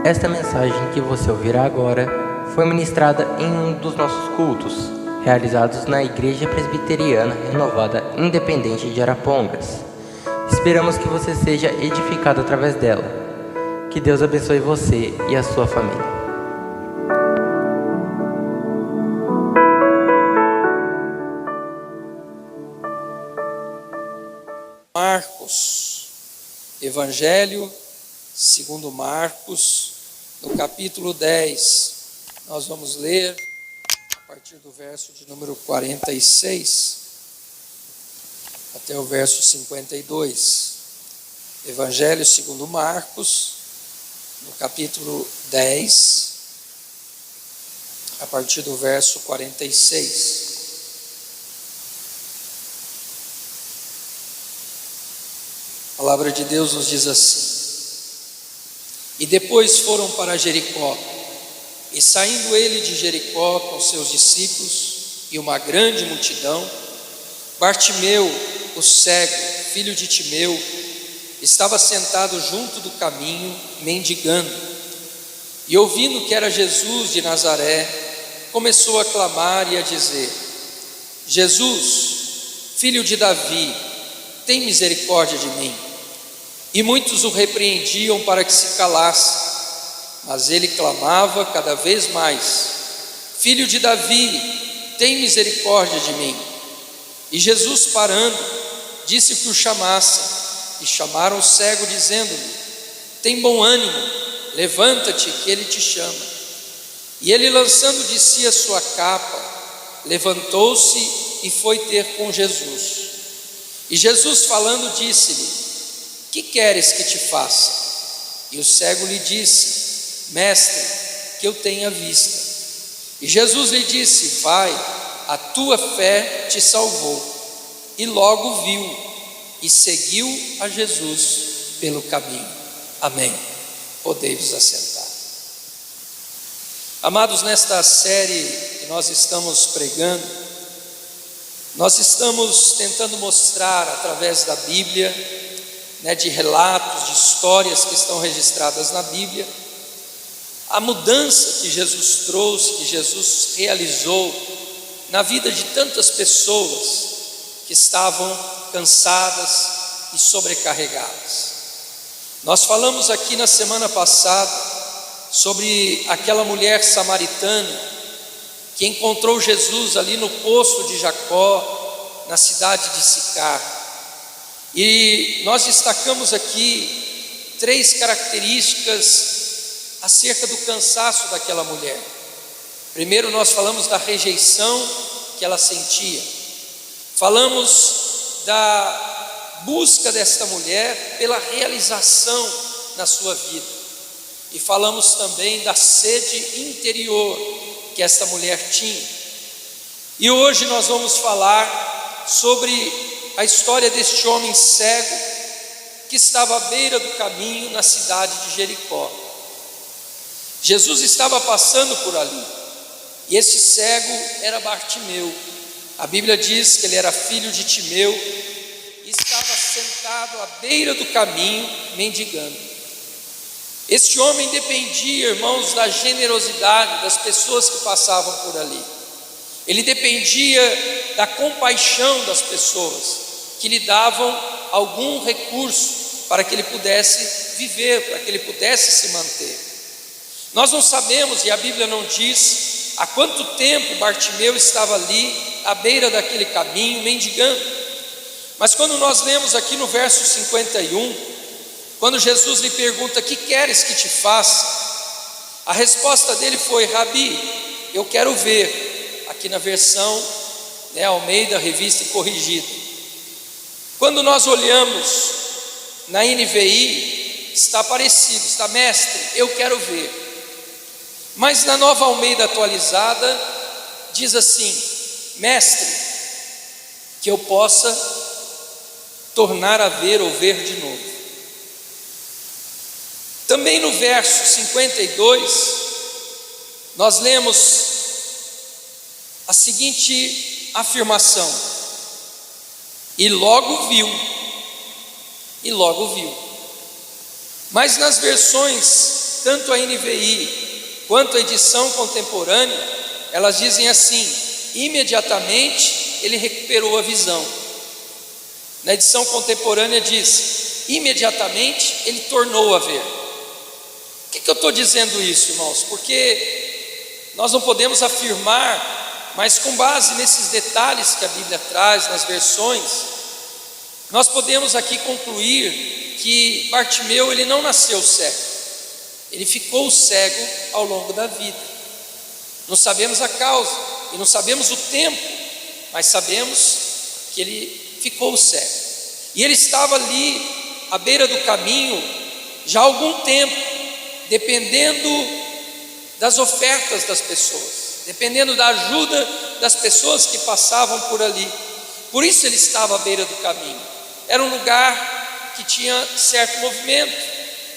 Esta mensagem que você ouvirá agora foi ministrada em um dos nossos cultos, realizados na Igreja Presbiteriana Renovada Independente de Arapongas. Esperamos que você seja edificado através dela. Que Deus abençoe você e a sua família. Marcos, Evangelho segundo Marcos, no capítulo 10, nós vamos ler a partir do verso de número 46 até o verso 52. Evangelho segundo Marcos, no capítulo 10, a partir do verso 46. A palavra de Deus nos diz assim: E depois foram para Jericó, e saindo ele de Jericó com seus discípulos e uma grande multidão, Bartimeu, o cego, filho de Timeu, estava sentado junto do caminho, mendigando. E ouvindo que era Jesus de Nazaré, começou a clamar e a dizer: Jesus, filho de Davi, tem misericórdia de mim. E muitos o repreendiam para que se calasse, mas ele clamava cada vez mais: Filho de Davi, tem misericórdia de mim. E Jesus, parando, disse que o chamassem, e chamaram o cego, dizendo-lhe: Tem bom ânimo, levanta-te, que ele te chama. E ele, lançando de si a sua capa, levantou-se e foi ter com Jesus. E Jesus, falando, disse-lhe: Que queres que te faça? E o cego lhe disse: Mestre, que eu tenha vista. E Jesus lhe disse: Vai, a tua fé te salvou. E logo viu e seguiu a Jesus pelo caminho. Amém. Podei-vos assentar. Amados, nesta série que nós estamos pregando, nós estamos tentando mostrar através da Bíblia, de relatos, de histórias que estão registradas na Bíblia, a mudança que Jesus trouxe, que Jesus realizou na vida de tantas pessoas que estavam cansadas e sobrecarregadas. Nós falamos aqui na semana passada sobre aquela mulher samaritana que encontrou Jesus ali no poço de Jacó, na cidade de Sicar. E nós destacamos aqui 3 características acerca do cansaço daquela mulher. Primeiro, nós falamos da rejeição que ela sentia. Falamos da busca desta mulher pela realização na sua vida. E falamos também da sede interior que esta mulher tinha. E hoje nós vamos falar sobre a história deste homem cego que estava à beira do caminho na cidade de Jericó. Jesus estava passando por ali, e esse cego era Bartimeu. A Bíblia diz que ele era filho de Timeu e estava sentado à beira do caminho, mendigando. Este homem dependia, irmãos, da generosidade das pessoas que passavam por ali. Ele dependia da compaixão das pessoas que lhe davam algum recurso para que ele pudesse viver, para que ele pudesse se manter. Nós não sabemos, e a Bíblia não diz, há quanto tempo Bartimeu estava ali, à beira daquele caminho, mendigando. Mas quando nós lemos aqui no verso 51, quando Jesus lhe pergunta: Que queres que te faça? A resposta dele foi: Rabi, eu quero ver. Aqui na versão Almeida, Revista e Corrigida. Quando nós olhamos na NVI, está parecido, está mestre, eu quero ver. Mas na Nova Almeida Atualizada, diz assim: mestre, que eu possa tornar a ver ou ver de novo. Também no verso 52, nós lemos a seguinte afirmação: e logo viu. Mas nas versões tanto a NVI quanto a edição contemporânea, elas dizem assim: imediatamente ele recuperou a visão. Na edição contemporânea diz: imediatamente ele tornou a ver. Por que eu estou dizendo isso, irmãos? Porque nós não podemos afirmar, mas com base nesses detalhes que a Bíblia traz, nas versões, nós podemos aqui concluir que Bartimeu, ele não nasceu cego, ele ficou cego ao longo da vida. Não sabemos a causa e não sabemos o tempo, mas sabemos que ele ficou cego. E ele estava ali à beira do caminho já há algum tempo, dependendo das ofertas das pessoas, dependendo da ajuda das pessoas que passavam por ali. Por isso ele estava à beira do caminho. Era um lugar que tinha certo movimento,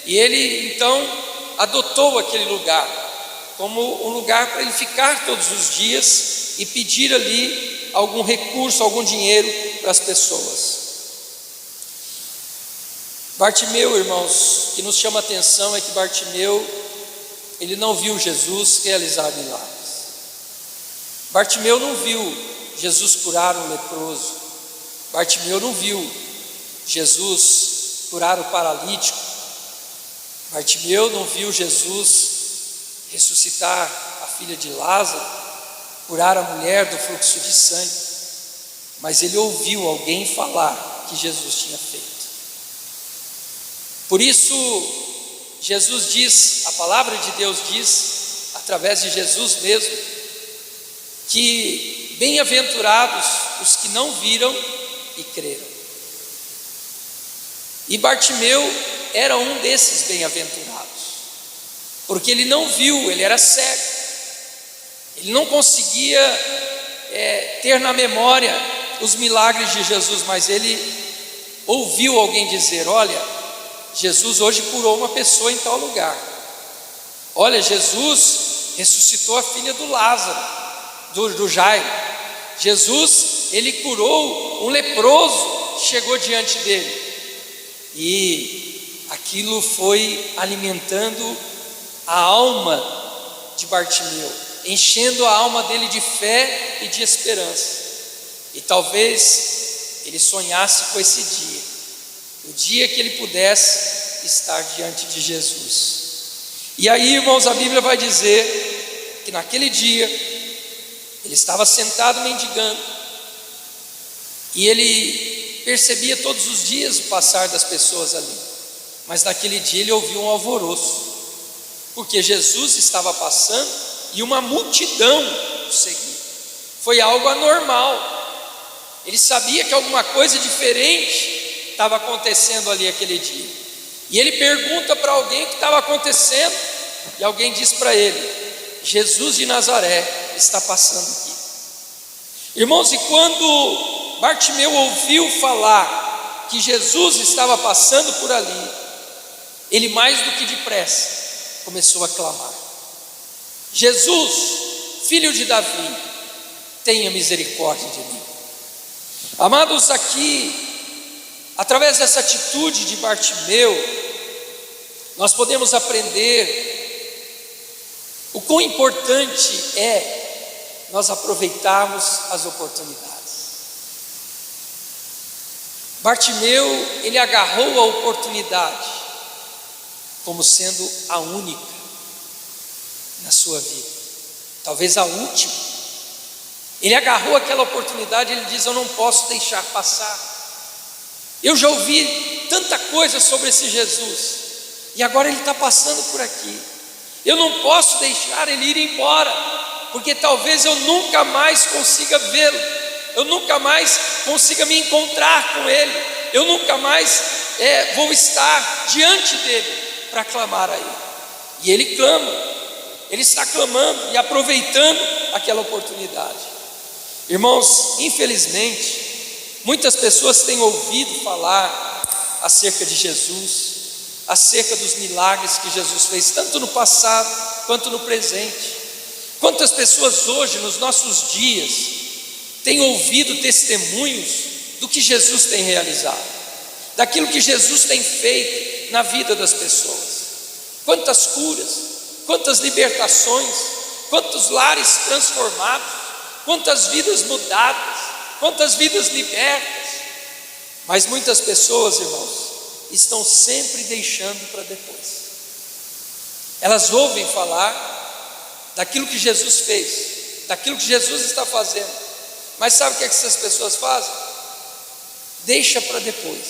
e ele então adotou aquele lugar como um lugar para ele ficar todos os dias e pedir ali algum recurso, algum dinheiro para as pessoas. Bartimeu, irmãos, o que nos chama a atenção é que Bartimeu, ele não viu Jesus realizar milagres. Bartimeu não viu Jesus curar um leproso. Bartimeu não viu Jesus curar o paralítico. Bartimeu não viu Jesus ressuscitar a filha de Lázaro, curar a mulher do fluxo de sangue, mas ele ouviu alguém falar que Jesus tinha feito. Por isso, Jesus diz, a palavra de Deus diz, através de Jesus mesmo, que bem-aventurados os que não viram e creram. E Bartimeu era um desses bem-aventurados, porque ele não viu, ele era cego, ele não conseguia ter na memória os milagres de Jesus, mas ele ouviu alguém dizer: olha, Jesus hoje curou uma pessoa em tal lugar. Olha, Jesus ressuscitou a filha do Lázaro, do Jairo. Jesus, ele curou um leproso, chegou diante dele. E aquilo foi alimentando a alma de Bartimeu, enchendo a alma dele de fé e de esperança. E talvez ele sonhasse com esse dia, o dia que ele pudesse estar diante de Jesus. E aí, irmãos, a Bíblia vai dizer que naquele dia ele estava sentado mendigando, e ele percebia todos os dias o passar das pessoas ali, mas naquele dia ele ouviu um alvoroço, porque Jesus estava passando e uma multidão o seguia. Foi algo anormal. Ele sabia que alguma coisa diferente estava acontecendo ali aquele dia, e ele pergunta para alguém o que estava acontecendo, e alguém diz para ele: Jesus de Nazaré está passando aqui. Irmãos, e quando Bartimeu ouviu falar que Jesus estava passando por ali, ele mais do que depressa começou a clamar: Jesus, filho de Davi, tenha misericórdia de mim. Amados, aqui, através dessa atitude de Bartimeu, nós podemos aprender o quão importante é nós aproveitarmos as oportunidades. Bartimeu, ele agarrou a oportunidade como sendo a única na sua vida, talvez a última. Ele agarrou aquela oportunidade, ele diz: eu não posso deixar passar. Eu já ouvi tanta coisa sobre esse Jesus, e agora ele está passando por aqui. Eu não posso deixar ele ir embora, porque talvez eu nunca mais consiga vê-lo, eu nunca mais consiga me encontrar com ele, eu nunca mais vou estar diante dele para clamar a ele. E ele clama, ele está clamando e aproveitando aquela oportunidade. Irmãos, infelizmente, muitas pessoas têm ouvido falar acerca de Jesus, acerca dos milagres que Jesus fez, tanto no passado quanto no presente. Quantas pessoas hoje, nos nossos dias, têm ouvido testemunhos do que Jesus tem realizado, daquilo que Jesus tem feito na vida das pessoas. quantas curas, quantas libertações, quantos lares transformados, quantas vidas mudadas, quantas vidas libertas. Mas muitas pessoas, irmãos, estão sempre deixando para depois. Elas ouvem falar daquilo que Jesus fez, daquilo que Jesus está fazendo, mas sabe o que essas pessoas fazem? Deixa para depois.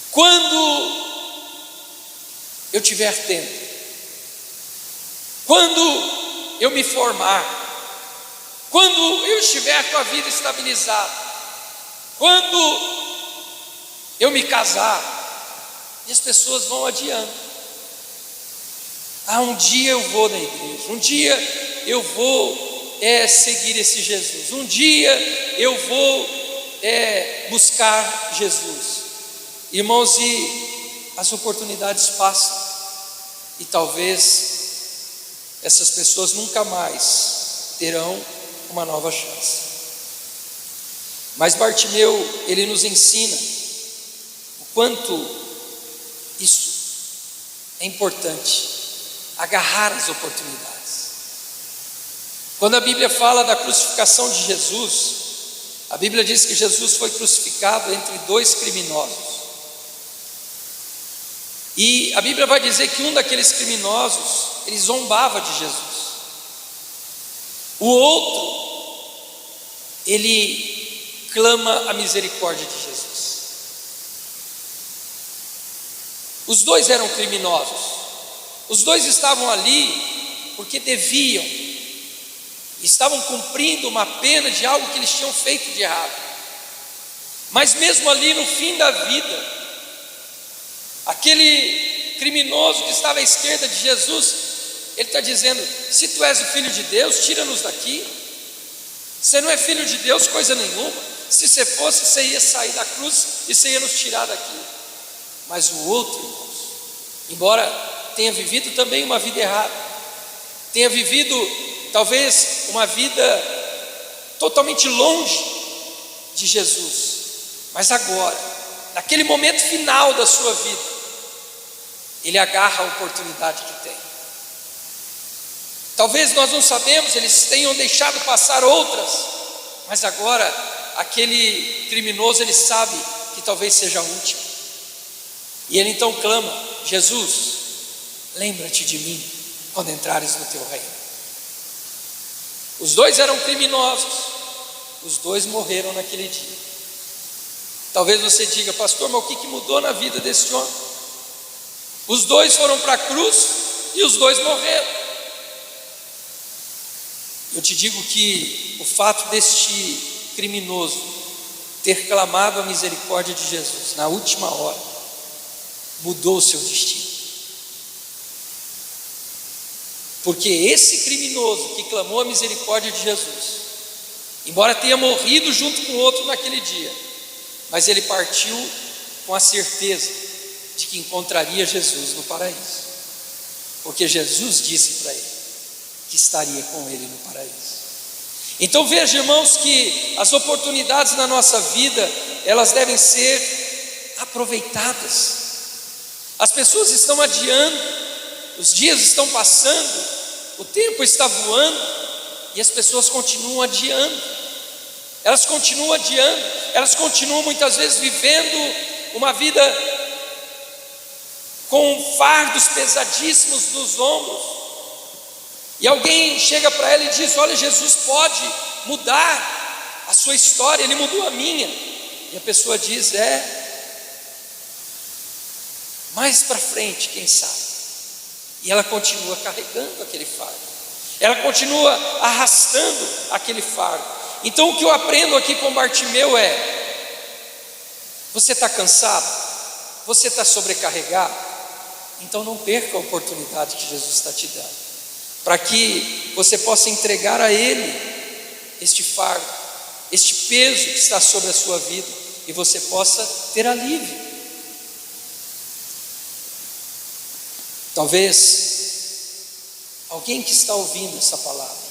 Quando eu tiver tempo, quando eu me formar, quando eu estiver com a vida estabilizada, quando eu me casar, e as pessoas vão adiando. Um dia eu vou na igreja, um dia eu vou seguir esse Jesus, um dia eu vou buscar Jesus. Irmãos, e as oportunidades passam, e talvez essas pessoas nunca mais terão uma nova chance. Mas Bartimeu, ele nos ensina o quanto isso é importante, agarrar as oportunidades. Quando a Bíblia fala da crucificação de Jesus, a Bíblia diz que Jesus foi crucificado entre dois criminosos. E a Bíblia vai dizer que um daqueles criminosos, ele zombava de Jesus. O outro, ele clama a misericórdia de Jesus. Os dois eram criminosos. Os dois estavam ali porque deviam, estavam cumprindo uma pena de algo que eles tinham feito de errado. Mas mesmo ali no fim da vida, aquele criminoso que estava à esquerda de Jesus, ele está dizendo: se tu és o Filho de Deus, tira-nos daqui. Você não é Filho de Deus coisa nenhuma. Se você fosse, você ia sair da cruz e você ia nos tirar daqui. Mas o outro, irmãos, embora tenha vivido também uma vida errada, tenha vivido talvez uma vida totalmente longe de Jesus, mas agora, naquele momento final da sua vida, ele agarra a oportunidade que tem. Talvez nós não sabemos, eles tenham deixado passar outras, mas agora aquele criminoso, ele sabe que talvez seja a última, e ele então clama: Jesus, lembra-te de mim quando entrares no teu reino. Os dois eram criminosos, os dois morreram naquele dia. Talvez você diga: pastor, mas o que mudou na vida desse homem? Os dois foram para a cruz e os dois morreram. Eu te digo que o fato deste criminoso ter clamado a misericórdia de Jesus na última hora mudou o seu destino. Porque esse criminoso que clamou a misericórdia de Jesus, embora tenha morrido junto com o outro naquele dia, mas ele partiu com a certeza de que encontraria Jesus no paraíso, porque Jesus disse para ele que estaria com ele no paraíso. Então veja, irmãos, que as oportunidades na nossa vida, elas devem ser aproveitadas. As pessoas estão adiando, os dias estão passando, o tempo está voando, e as pessoas continuam adiando. Elas continuam adiando, elas continuam muitas vezes vivendo uma vida com fardos pesadíssimos nos ombros. E alguém chega para ela e diz: olha, Jesus pode mudar a sua história, Ele mudou a minha. E a pessoa diz: mais para frente, quem sabe. E ela continua carregando aquele fardo, ela continua arrastando aquele fardo. Então o que eu aprendo aqui com Bartimeu você está cansado? Você está sobrecarregado? Então não perca a oportunidade que Jesus está te dando, para que você possa entregar a Ele este fardo, este peso que está sobre a sua vida, e você possa ter alívio. Talvez alguém que está ouvindo essa palavra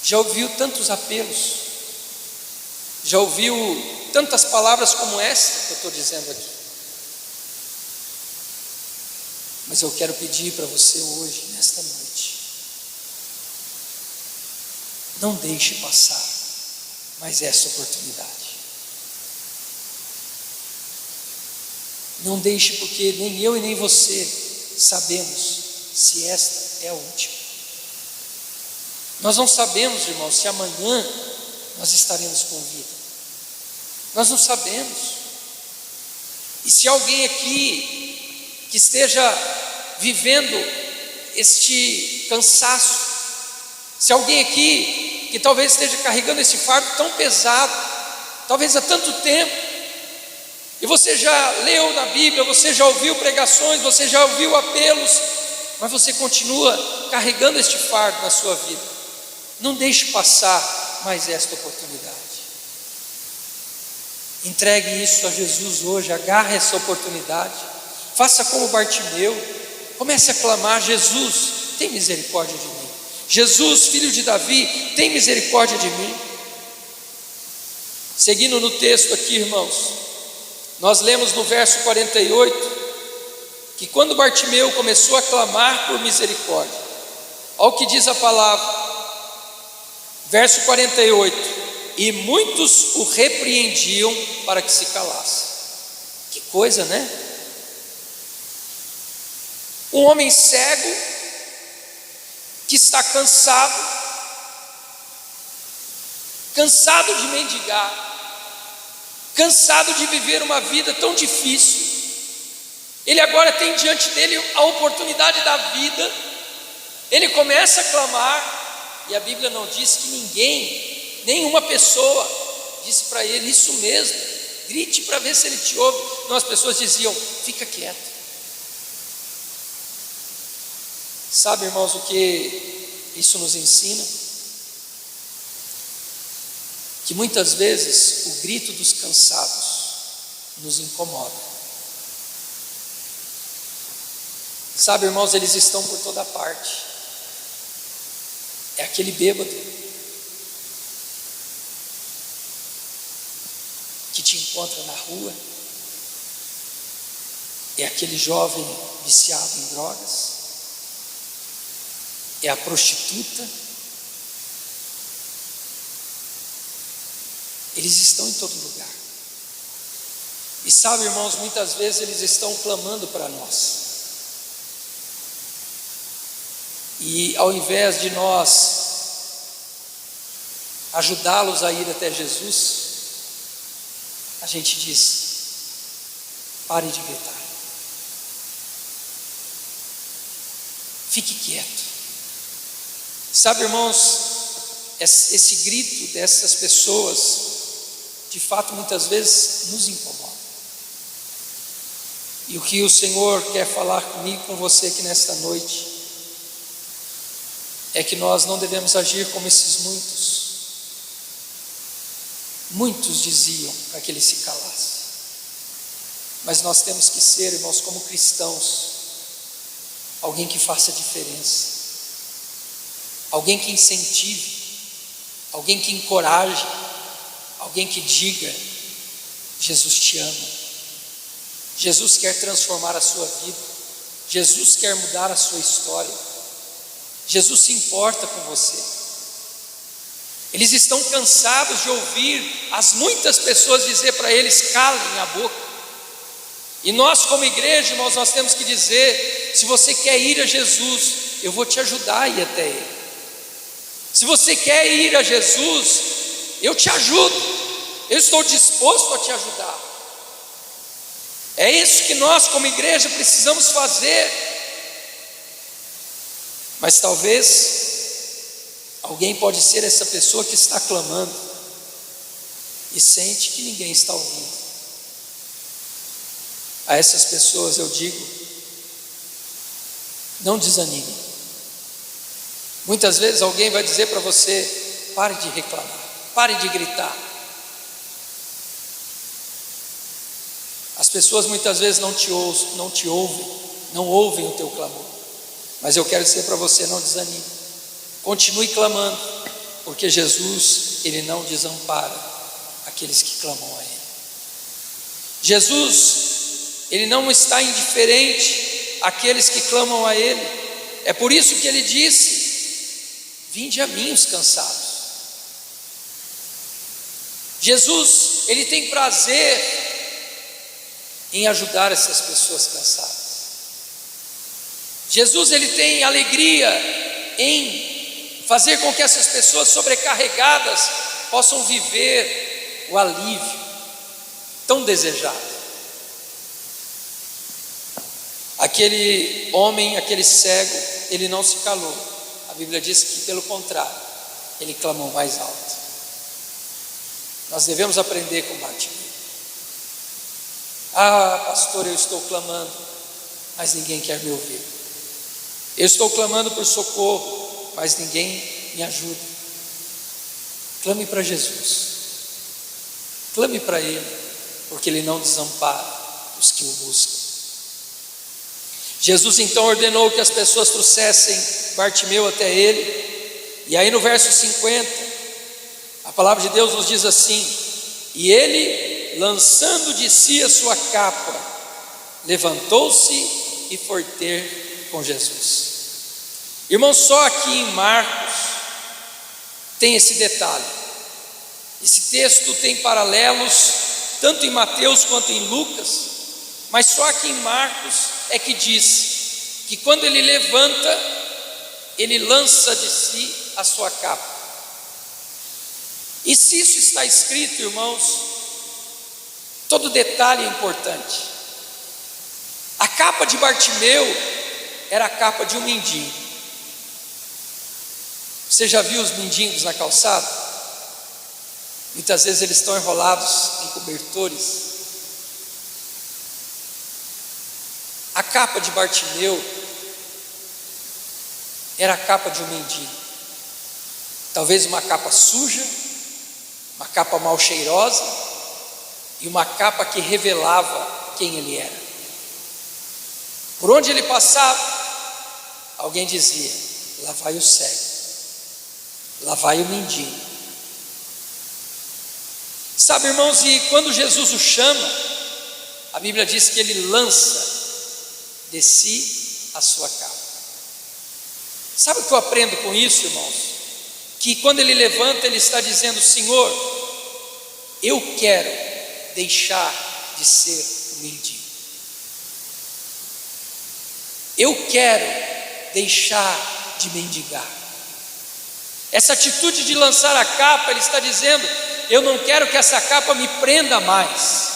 já ouviu tantos apelos, já ouviu tantas palavras como esta que eu estou dizendo aqui, Mas eu quero pedir para você hoje, nesta noite, não deixe passar mais essa oportunidade. Não deixe, porque nem eu e nem você sabemos se esta é a última. Nós não sabemos, irmãos, se amanhã nós estaremos com vida. Nós não sabemos. E se alguém aqui que esteja vivendo este cansaço, se alguém aqui que talvez esteja carregando esse fardo tão pesado, talvez há tanto tempo, e você já leu na Bíblia, você já ouviu pregações, você já ouviu apelos, mas você continua carregando este fardo na sua vida, não deixe passar mais esta oportunidade. Entregue isso a Jesus hoje, agarre essa oportunidade, faça como Bartimeu, comece a clamar: Jesus, tem misericórdia de mim. Jesus, filho de Davi, tem misericórdia de mim. Seguindo no texto aqui, irmãos, nós lemos no verso 48, que quando Bartimeu começou a clamar por misericórdia, olha o que diz a palavra, verso 48, e muitos o repreendiam para que se calasse. Que coisa, né? Um homem cego, que está cansado de mendigar, cansado de viver uma vida tão difícil. Ele agora tem diante dele a oportunidade da vida. Ele começa a clamar, e a Bíblia não diz que ninguém, nenhuma pessoa disse para ele: isso mesmo, grite para ver se ele te ouve. Não, as pessoas diziam: fica quieto. Sabe, irmãos, o que isso nos ensina? Que muitas vezes o grito dos cansados nos incomoda. Sabe, irmãos, eles estão por toda parte. É aquele bêbado que te encontra na rua, é aquele jovem viciado em drogas, é a prostituta. Eles estão em todo lugar. E sabe, irmãos, muitas vezes eles estão clamando para nós. E ao invés de nós ajudá-los a ir até Jesus, a gente diz: pare de gritar, fique quieto. Sabe, irmãos, esse grito dessas pessoas, de fato, muitas vezes nos incomoda. E o que o Senhor quer falar comigo, com você aqui nesta noite, é que nós não devemos agir como esses muitos. Muitos diziam para que ele se calasse, mas nós temos que ser, irmãos, como cristãos, alguém que faça diferença, alguém que incentive, alguém que encoraje, alguém que diga: Jesus te ama, Jesus quer transformar a sua vida, Jesus quer mudar a sua história, Jesus se importa com você. Eles estão cansados de ouvir as muitas pessoas dizer para eles: calem a boca. E nós, como igreja, irmãos, nós temos que dizer: se você quer ir a Jesus, eu vou te ajudar a ir até Ele. Se você quer ir a Jesus, eu te ajudo, eu estou disposto a te ajudar. É isso que nós, como igreja, precisamos fazer. Mas talvez alguém pode ser essa pessoa que está clamando e sente que ninguém está ouvindo. A essas pessoas eu digo: não desanime. Muitas vezes alguém vai dizer para você: pare de reclamar, pare de gritar. As pessoas muitas vezes não te ouvem, não ouvem o teu clamor. Mas eu quero dizer para você: não desanime, continue clamando, porque Jesus, Ele não desampara aqueles que clamam a Ele. Jesus, Ele não está indiferente aqueles que clamam a Ele. É por isso que Ele disse: vinde a mim os cansados. Jesus, Ele tem prazer em ajudar essas pessoas cansadas. Jesus, Ele tem alegria em fazer com que essas pessoas sobrecarregadas possam viver o alívio tão desejado. Aquele homem, aquele cego, ele não se calou. A Bíblia diz que, pelo contrário, ele clamou mais alto. Nós devemos aprender com Bartimeu. Ah, pastor, eu estou clamando, mas ninguém quer me ouvir. Eu estou clamando por socorro, mas ninguém me ajuda. Clame para Jesus. Clame para Ele, porque Ele não desampara os que o buscam. Jesus então ordenou que as pessoas trouxessem Bartimeu até Ele. E aí no verso 50, a palavra de Deus nos diz assim: e ele, lançando de si a sua capa, levantou-se e foi ter com Jesus. Irmãos, só aqui em Marcos tem esse detalhe. Esse texto tem paralelos tanto em Mateus quanto em Lucas, mas só aqui em Marcos é que diz que quando ele levanta, ele lança de si a sua capa. E se isso está escrito, irmãos, todo detalhe é importante. A capa de Bartimeu era a capa de um mendigo. Você já viu os mendigos na calçada? Muitas vezes eles estão enrolados em cobertores. A capa de Bartimeu era a capa de um mendigo. Talvez uma capa suja, uma capa mal cheirosa e uma capa que revelava quem ele era. Por onde ele passava, alguém dizia: lá vai o cego, lá vai o mendigo. Sabe, irmãos, e quando Jesus o chama, a Bíblia diz que ele lança de si a sua capa. Sabe o que eu aprendo com isso, irmãos? Que quando ele levanta, ele está dizendo: Senhor, eu quero deixar de ser um mendigo. Eu quero deixar de mendigar. Essa atitude de lançar a capa, ele está dizendo: eu não quero que essa capa me prenda mais.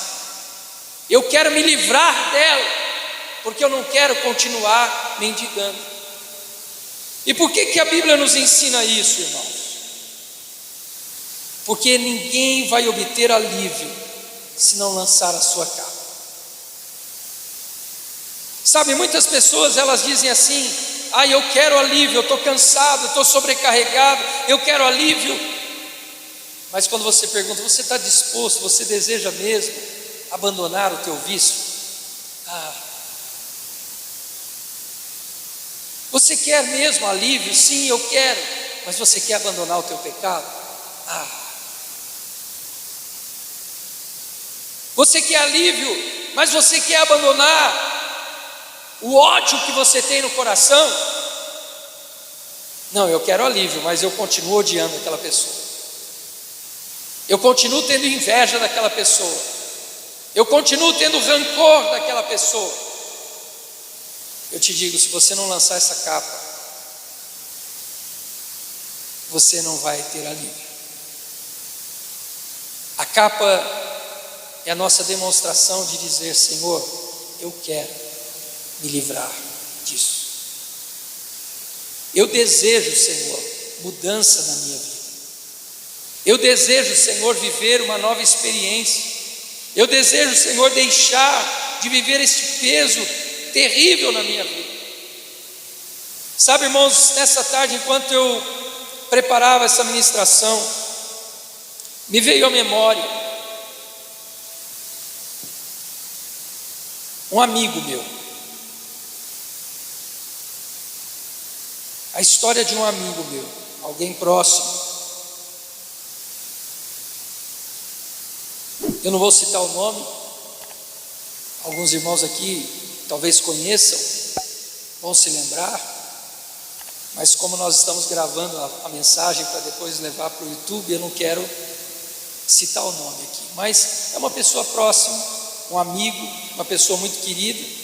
Eu quero me livrar dela, porque eu não quero continuar mendigando. E por que a Bíblia nos ensina isso, irmãos? Porque ninguém vai obter alívio se não lançar a sua capa. Sabe, muitas pessoas elas dizem assim: ah, eu quero alívio, eu estou cansado, eu estou sobrecarregado, eu quero alívio. Mas quando você pergunta: você está disposto, você deseja mesmo abandonar o teu vício? Você quer mesmo alívio? Sim, eu quero. Mas você quer abandonar o teu pecado? Você quer alívio, mas você quer abandonar o ódio que você tem no coração? Não, eu quero alívio, mas eu continuo odiando aquela pessoa. Eu continuo tendo inveja daquela pessoa. Eu continuo tendo rancor daquela pessoa. Eu te digo, se você não lançar essa capa, você não vai ter alívio. A capa é a nossa demonstração de dizer: Senhor, eu quero me livrar disso. Eu desejo, Senhor, mudança na minha vida. Eu desejo, Senhor, viver uma nova experiência. Eu desejo, Senhor, deixar de viver este peso terrível na minha vida. Sabe, irmãos, nessa tarde, enquanto eu preparava essa ministração, me veio à memória um amigo meu. A história de um amigo meu, alguém próximo. Eu não vou citar o nome. Alguns irmãos aqui talvez conheçam, vão se lembrar, mas como nós estamos gravando a mensagem para depois levar para o YouTube, eu não quero citar o nome aqui, mas é uma pessoa próxima, um amigo, uma pessoa muito querida,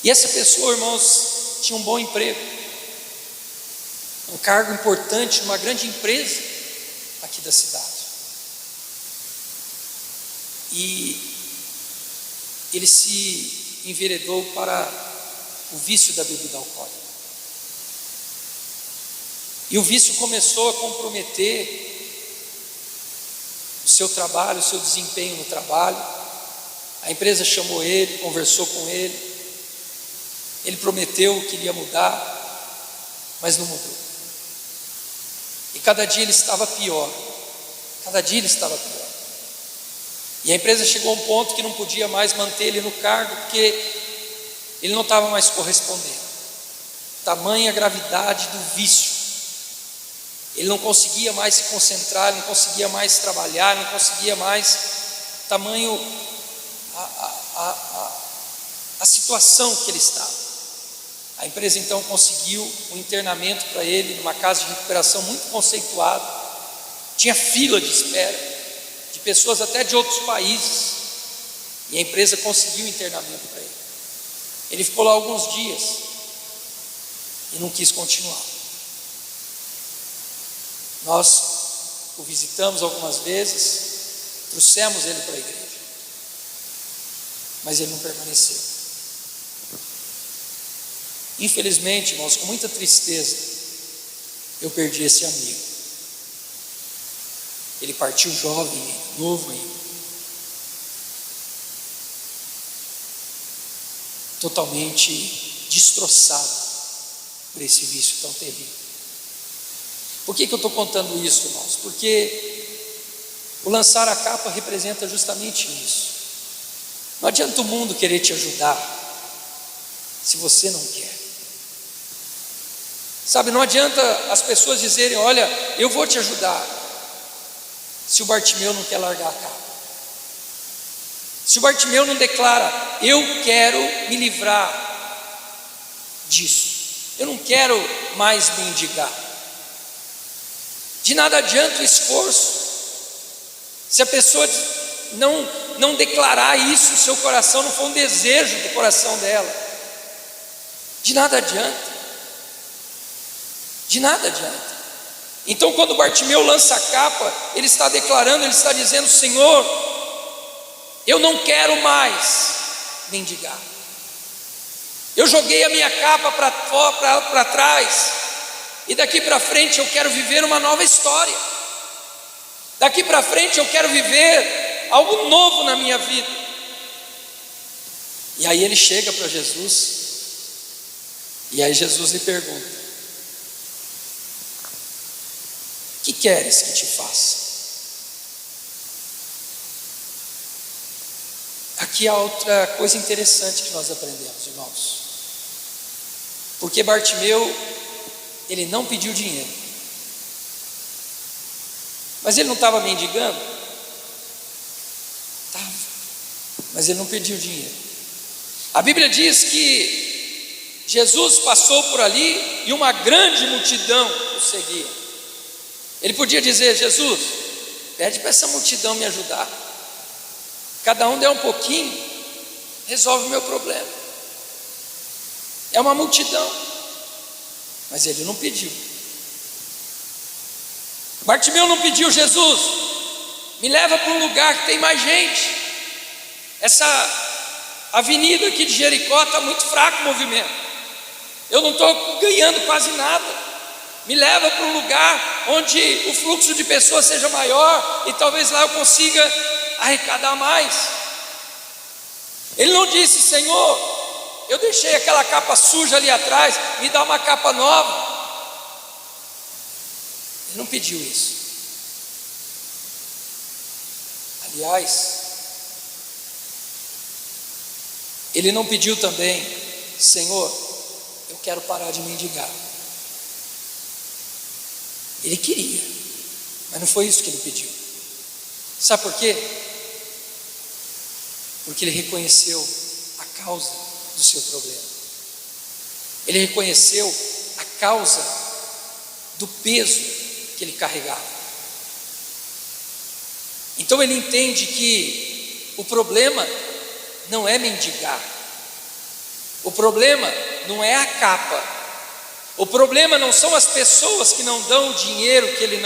e essa pessoa, irmãos, tinha um bom emprego, um cargo importante numa grande empresa aqui da cidade, e ele se enveredou para o vício da bebida alcoólica, e o vício começou a comprometer o seu trabalho, o seu desempenho no trabalho. A empresa chamou ele, conversou com ele, ele prometeu que iria mudar, mas não mudou, e cada dia ele estava pior, e a empresa chegou a um ponto que não podia mais manter ele no cargo, porque ele não estava mais correspondendo, tamanha gravidade do vício, ele não conseguia mais se concentrar, ele não conseguia mais trabalhar, não conseguia mais, tamanho a situação que ele estava. A empresa então conseguiu um internamento para ele numa casa de recuperação muito conceituada, tinha fila de espera, de pessoas até de outros países, e a empresa conseguiu um internamento para ele. Ele ficou lá alguns dias e não quis continuar. Nós o visitamos algumas vezes, trouxemos ele para a igreja, mas ele não permaneceu. Infelizmente, irmãos, com muita tristeza, eu perdi esse amigo. Ele partiu jovem, novo ainda, totalmente destroçado por esse vício tão terrível. Por que eu estou contando isso, irmãos? Porque o lançar a capa representa justamente isso. Não adianta o mundo querer te ajudar se você não quer. Sabe, não adianta as pessoas dizerem: olha, eu vou te ajudar, se o Bartimeu não quer largar a capa. Se o Bartimeu não declara: eu quero me livrar disso, eu não quero mais mendigar. De nada adianta o esforço, se a pessoa não declarar isso, o seu coração não for um desejo do coração dela. De nada adianta. Então, quando Bartimeu lança a capa, ele está declarando, ele está dizendo: Senhor, eu não quero mais mendigar. Eu joguei a minha capa para trás, e daqui para frente eu quero viver uma nova história. Daqui para frente eu quero viver algo novo na minha vida. E aí ele chega para Jesus, e aí Jesus lhe pergunta: o que queres que te faça? Aqui há outra coisa interessante que nós aprendemos, irmãos. Porque Bartimeu, ele não pediu dinheiro, mas ele não estava mendigando? Estava, mas ele não pediu dinheiro. A Bíblia diz que Jesus passou por ali e uma grande multidão o seguia. Ele podia dizer: Jesus, pede para essa multidão me ajudar, cada um der um pouquinho, resolve o meu problema. É uma multidão, mas ele não pediu. Bartimeu não pediu: Jesus, me leva para um lugar que tem mais gente. Essa avenida aqui de Jericó está muito fraco o movimento, eu não estou ganhando quase nada. Me leva para um lugar onde o fluxo de pessoas seja maior e talvez lá eu consiga arrecadar mais. Ele não disse: Senhor, eu deixei aquela capa suja ali atrás, me dá uma capa nova. Ele não pediu isso. Aliás, ele não pediu também: Senhor, eu quero parar de mendigar. Ele queria, mas não foi isso que ele pediu. Sabe por quê? Porque ele reconheceu a causa do seu problema. Ele reconheceu a causa do peso que ele carregava. Então ele entende que o problema não é mendigar, o problema não é a capa, o problema não são as pessoas que não dão o dinheiro que ele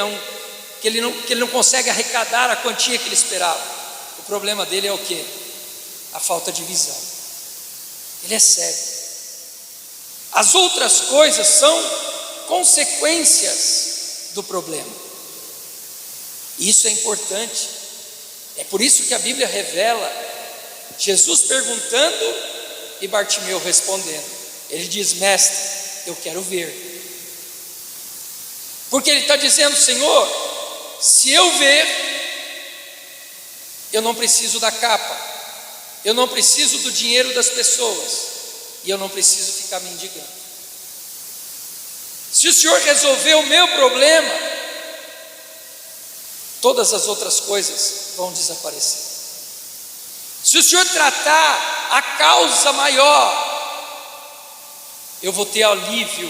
não consegue arrecadar a quantia que ele esperava. O problema dele é o quê? A falta de visão. Ele é cego. As outras coisas são consequências do problema. Isso é importante. É por isso que a Bíblia revela Jesus perguntando e Bartimeu respondendo. Ele diz: mestre, eu quero ver. Porque ele está dizendo: Senhor, se eu ver, eu não preciso da capa, eu não preciso do dinheiro das pessoas, e eu não preciso ficar mendigando. Se o Senhor resolver o meu problema, todas as outras coisas vão desaparecer. Se o Senhor tratar a causa maior, eu vou ter alívio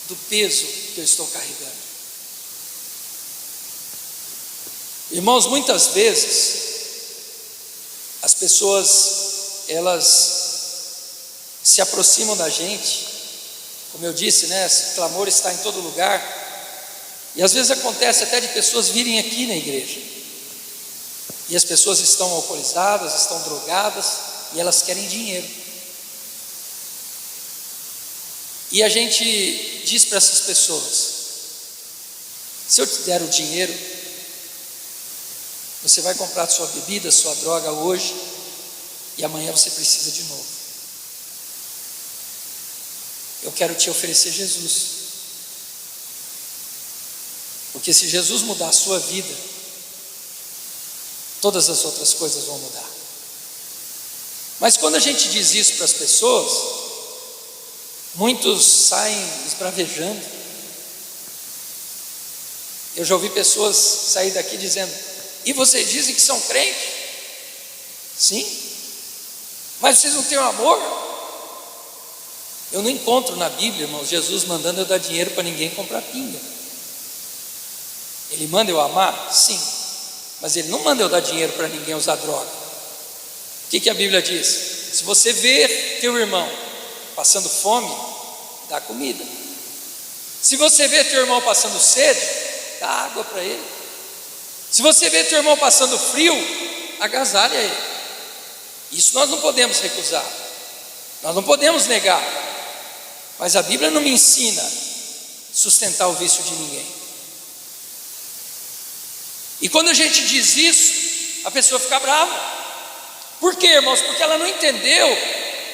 do peso que eu estou carregando. Irmãos, muitas vezes as pessoas, elas se aproximam da gente, como eu disse, né? Esse clamor está em todo lugar. E às vezes acontece até de pessoas virem aqui na igreja, e as pessoas estão alcoolizadas, estão drogadas, e elas querem dinheiro. E a gente diz para essas pessoas: se eu te der o dinheiro, você vai comprar sua bebida, sua droga hoje, e amanhã você precisa de novo. Eu quero te oferecer Jesus. Porque se Jesus mudar a sua vida, todas as outras coisas vão mudar. Mas quando a gente diz isso para as pessoas, muitos saem esbravejando. Eu já ouvi pessoas sair daqui dizendo: e vocês dizem que são crentes? Sim, mas vocês não têm o amor? Eu não encontro na Bíblia, irmãos, Jesus mandando eu dar dinheiro para ninguém comprar pinga. Ele manda eu amar? Sim, mas ele não manda eu dar dinheiro para ninguém usar droga. O que a Bíblia diz? Se você ver teu irmão passando fome, dá comida. Se você ver teu irmão passando sede, dá água para ele. Se você ver teu irmão passando frio, agasalha ele. Isso nós não podemos recusar, nós não podemos negar. Mas a Bíblia não me ensina a sustentar o vício de ninguém. E quando a gente diz isso, a pessoa fica brava. Por quê, irmãos? Porque ela não entendeu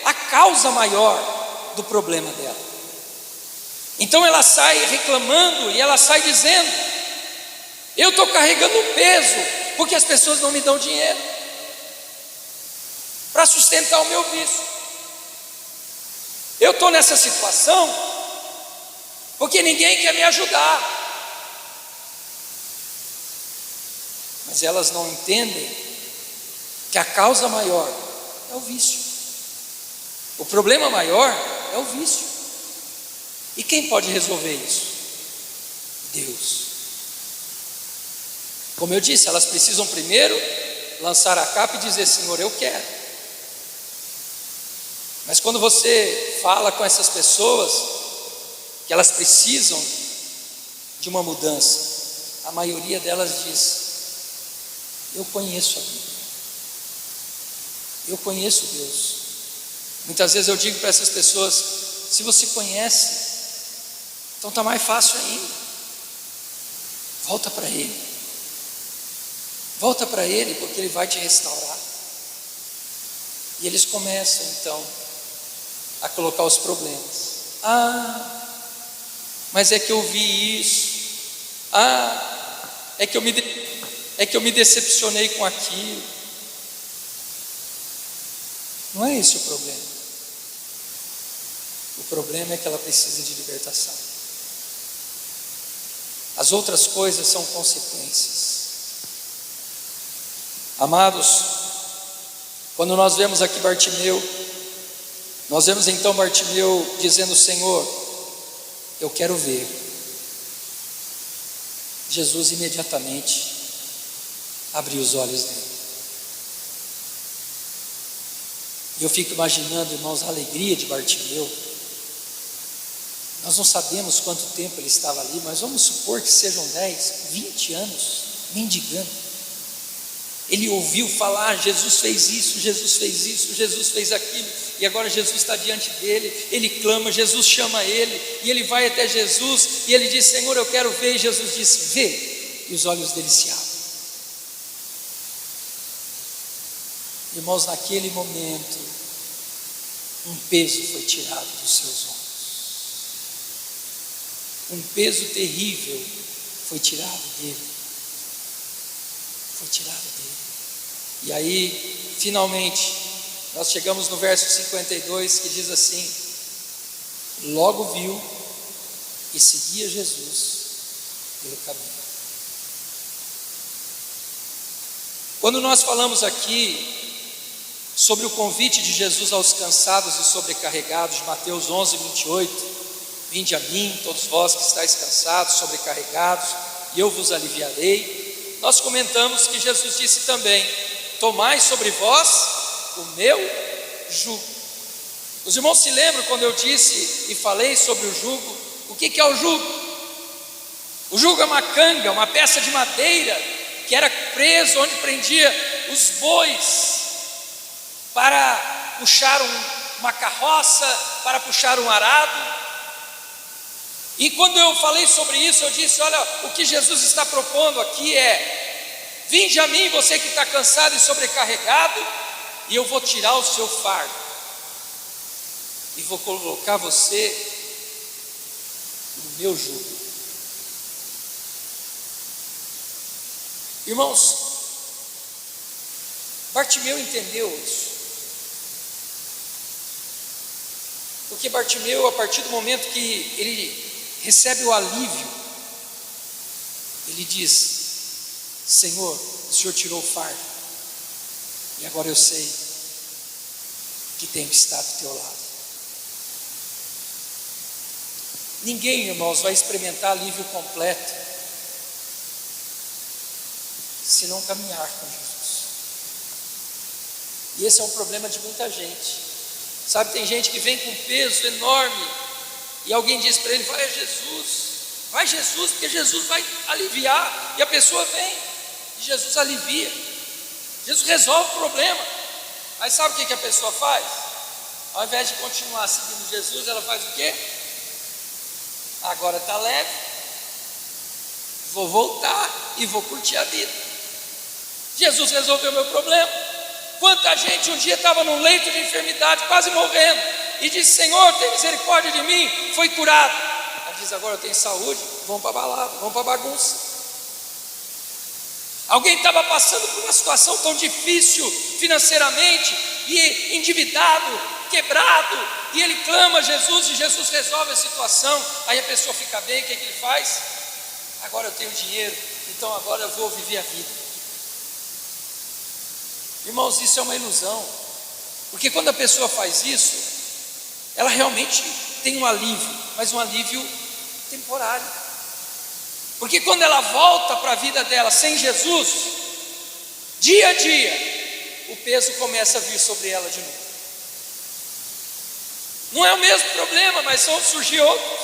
a causa maior do problema dela. Então ela sai reclamando e ela sai dizendo: eu estou carregando um peso, porque as pessoas não me dão dinheiro para sustentar o meu vício. Eu estou nessa situação porque ninguém quer me ajudar. Mas elas não entendem que a causa maior é o vício. O problema maior é o vício. E quem pode resolver isso? Deus. Como eu disse, elas precisam primeiro lançar a capa e dizer: Senhor, eu quero. Mas quando você fala com essas pessoas que elas precisam de uma mudança, a maioria delas diz: eu conheço a Bíblia, eu conheço Deus. Muitas vezes eu digo para essas pessoas: se você conhece, então está mais fácil ainda. Volta para Ele. Volta para Ele, porque Ele vai te restaurar. E eles começam então a colocar os problemas. Mas é que eu vi isso. É que eu me decepcionei com aquilo. Não é esse o problema. O problema é que ela precisa de libertação. As outras coisas são consequências. Amados, Quando nós vemos aqui Bartimeu, nós vemos então Bartimeu dizendo: Senhor, eu quero ver. Jesus imediatamente abriu os olhos dele. E eu fico imaginando, irmãos, a alegria de Bartimeu. Nós não sabemos quanto tempo ele estava ali, mas vamos supor que sejam 10, 20 anos mendigando. Ele ouviu falar: Jesus fez isso, Jesus fez isso, Jesus fez aquilo, e agora Jesus está diante dele. Ele clama, Jesus chama ele, e ele vai até Jesus, e ele diz: Senhor, eu quero ver. E Jesus disse: vê, e os olhos dele se abrem. Irmãos, naquele momento, um peso foi tirado dos seus ombros. Um peso terrível foi tirado dele. Foi tirado dele. E aí, finalmente, nós chegamos no verso 52, que diz assim: logo viu e seguia Jesus pelo caminho. Quando nós falamos aqui sobre o convite de Jesus aos cansados e sobrecarregados, Mateus 11, 28, vinde a mim, todos vós que estáis cansados, sobrecarregados, e eu vos aliviarei. Nós comentamos que Jesus disse também: tomai sobre vós o meu jugo. Os irmãos se lembram quando eu disse e falei sobre o jugo? O que é o jugo? O jugo é uma canga, uma peça de madeira que era preso onde prendia os bois para puxar uma carroça, para puxar um arado. E quando eu falei sobre isso, eu disse: olha, o que Jesus está propondo aqui é: vinde a mim, você que está cansado e sobrecarregado, e eu vou tirar o seu fardo, e vou colocar você no meu jugo. Irmãos, Bartimeu entendeu isso. Porque Bartimeu, a partir do momento que ele recebe o alívio, ele diz: Senhor, o Senhor tirou o fardo, e agora eu sei que tenho que estar do teu lado. Ninguém, irmãos, vai experimentar alívio completo se não caminhar com Jesus. E esse é um problema de muita gente. Sabe, tem gente que vem com um peso enorme, e alguém diz para ele: vai a Jesus, porque Jesus vai aliviar. E a pessoa vem, e Jesus alivia, Jesus resolve o problema. Aí sabe o que a pessoa faz? Ao invés de continuar seguindo Jesus, ela faz o quê? Agora está leve, vou voltar e vou curtir a vida. Jesus resolveu meu problema. Quanta gente um dia estava num leito de enfermidade, quase morrendo, e disse: Senhor, tem misericórdia de mim, foi curado. Ela diz: agora eu tenho saúde, vamos para a balada, vamos para a bagunça. Alguém estava passando por uma situação tão difícil financeiramente, e endividado, quebrado, e ele clama a Jesus, e Jesus resolve a situação. Aí a pessoa fica bem, o que ele faz? Agora eu tenho dinheiro, então agora eu vou viver a vida. Irmãos, isso é uma ilusão, porque quando a pessoa faz isso, ela realmente tem um alívio, mas um alívio temporário. Porque quando ela volta para a vida dela sem Jesus, dia a dia, o peso começa a vir sobre ela de novo. Não é o mesmo problema, mas vão surgir outros.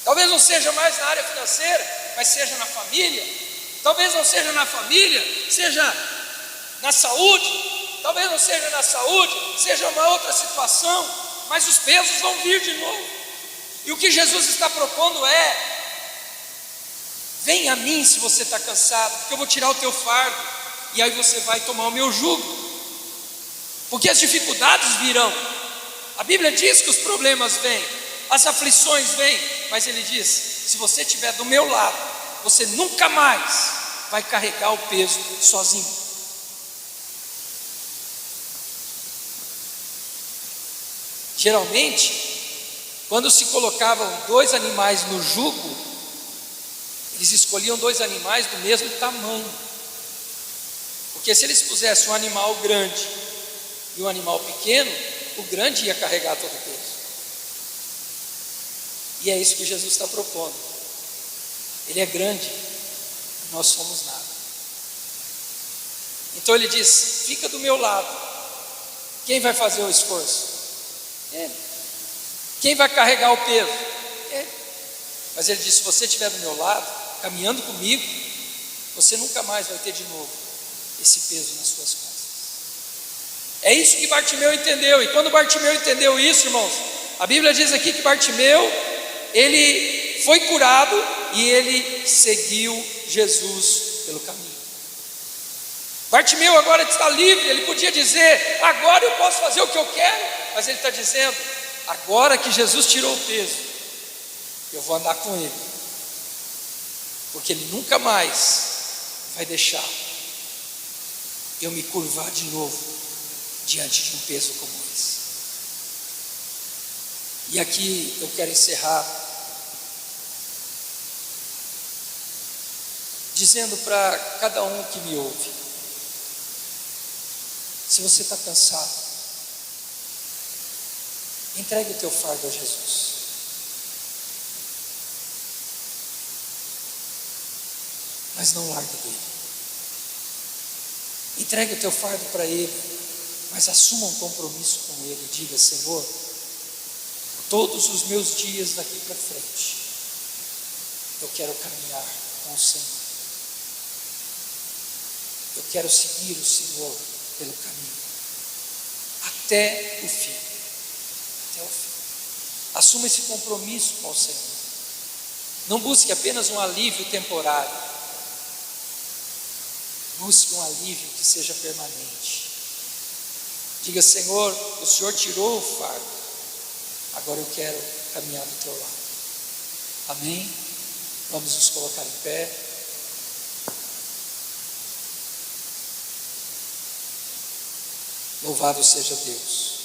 Talvez não seja mais na área financeira, mas seja na família. Talvez não seja na família, seja na saúde. Talvez não seja na saúde, seja uma outra situação, mas os pesos vão vir de novo. E o que Jesus está propondo é: vem a mim se você está cansado, porque eu vou tirar o teu fardo, e aí você vai tomar o meu jugo. Porque as dificuldades virão. A Bíblia diz que os problemas vêm, as aflições vêm, mas ele diz: se você estiver do meu lado, você nunca mais vai carregar o peso sozinho. Geralmente, quando se colocavam 2 animais no jugo, eles escolhiam 2 animais do mesmo tamanho, Porque se eles pusessem um animal grande e um animal pequeno, o grande ia carregar todo o peso. E é isso que Jesus está propondo. Ele é grande, nós somos nada. Então ele diz: fica do meu lado. Quem vai fazer o esforço? Ele. Quem vai carregar o peso? Ele. Mas ele diz: se você estiver do meu lado, caminhando comigo, você nunca mais vai ter de novo esse peso nas suas costas. É isso que Bartimeu entendeu. E quando Bartimeu entendeu isso, irmãos, a Bíblia diz aqui que Bartimeu, ele foi curado e ele seguiu Jesus pelo caminho. Bartimeu agora está livre. Ele podia dizer: agora eu posso fazer o que eu quero. Mas ele está dizendo: agora que Jesus tirou o peso, eu vou andar com ele, porque ele nunca mais vai deixar eu me curvar de novo diante de um peso como esse. E aqui eu quero encerrar dizendo para cada um que me ouve: se você está cansado, entregue o teu fardo a Jesus. Mas não largue dele. Entregue o teu fardo para ele, mas assuma um compromisso com ele. Diga: Senhor, todos os meus dias daqui para frente, eu quero caminhar com o Senhor. Eu quero seguir o Senhor pelo caminho, até o fim. Até o fim. Assuma esse compromisso com o Senhor. Não busque apenas um alívio temporário. Busque um alívio que seja permanente. Diga: Senhor, o Senhor tirou o fardo, agora eu quero caminhar do teu lado. Amém? Vamos nos colocar em pé. Louvado seja Deus.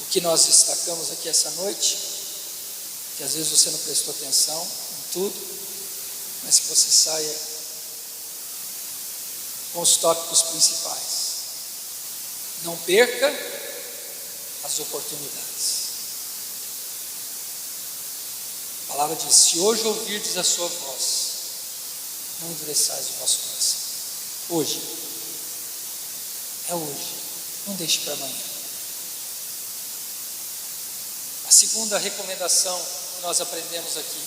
O que nós destacamos aqui essa noite, que às vezes você não prestou atenção em tudo, mas que você saia com os tópicos principais. Não perca as oportunidades. A palavra diz: se hoje ouvirdes a sua voz, não endureçais o vosso coração. Hoje. É hoje. Não deixe para amanhã. A segunda recomendação que nós aprendemos aqui: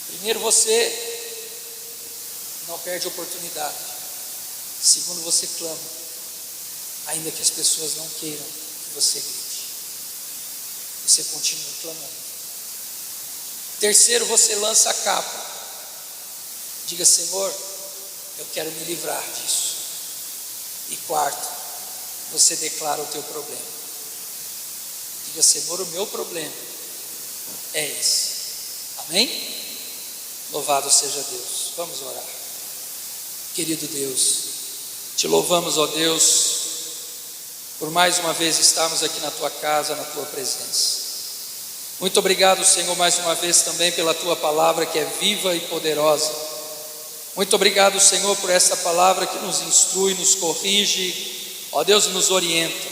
primeiro, você não perde a oportunidade. Segundo, você clama, ainda que as pessoas não queiram que você grite. Você continua clamando. Terceiro, você lança a capa. Diga: Senhor, eu quero me livrar disso. E quarto, você declara o teu problema. Diga: Senhor, o meu problema é esse. Amém? Louvado seja Deus. Vamos orar. Querido Deus, te louvamos, ó Deus, por mais uma vez estarmos aqui na tua casa, na tua presença. Muito obrigado, Senhor, mais uma vez também pela tua palavra, que é viva e poderosa. Muito obrigado, Senhor, por esta palavra que nos instrui, nos corrige, ó Deus, nos orienta.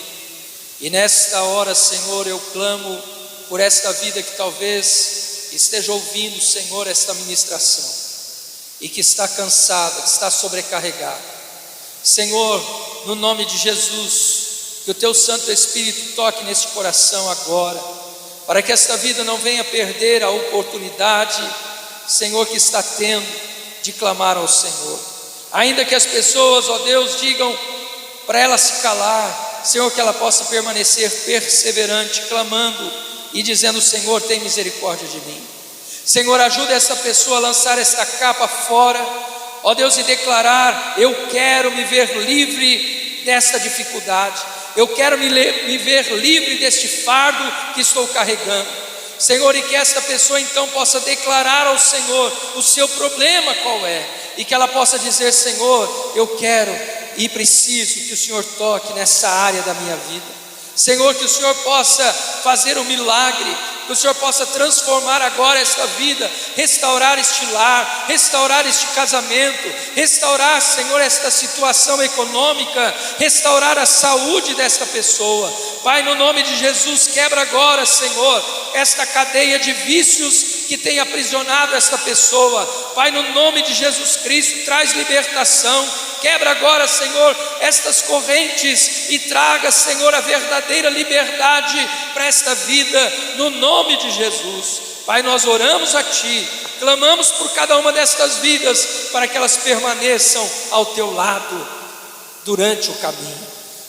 E nesta hora, Senhor, eu clamo por esta vida que talvez esteja ouvindo, Senhor, esta ministração, e que está cansada, que está sobrecarregada. Senhor, no nome de Jesus, que o teu Santo Espírito toque neste coração agora, para que esta vida não venha perder a oportunidade, Senhor, que está tendo de clamar ao Senhor. Ainda que as pessoas, ó Deus, digam para ela se calar, Senhor, que ela possa permanecer perseverante, clamando e dizendo: Senhor, tem misericórdia de mim. Senhor, ajuda essa pessoa a lançar esta capa fora, ó Deus, e declarar: eu quero me ver livre desta dificuldade. Eu quero me ver livre deste fardo que estou carregando. Senhor, e que esta pessoa então possa declarar ao Senhor o seu problema qual é, e que ela possa dizer: Senhor, eu quero e preciso que o Senhor toque nessa área da minha vida. Senhor, que o Senhor possa fazer um milagre, que o Senhor possa transformar agora esta vida, restaurar este lar, restaurar este casamento, restaurar, Senhor, esta situação econômica, restaurar a saúde desta pessoa. Pai, no nome de Jesus, quebra agora, Senhor, esta cadeia de vícios que tem aprisionado esta pessoa. Pai, no nome de Jesus Cristo, traz libertação. Quebra agora, Senhor, estas correntes e traga, Senhor, a verdadeira liberdade para esta vida, no nome de Jesus. Pai, nós oramos a Ti, clamamos por cada uma destas vidas, para que elas permaneçam ao Teu lado durante o caminho.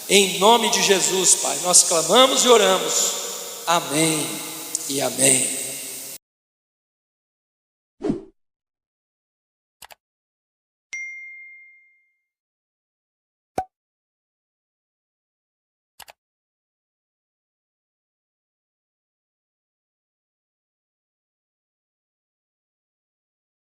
Em nome de Jesus, Pai, nós clamamos e oramos. Amém e amém.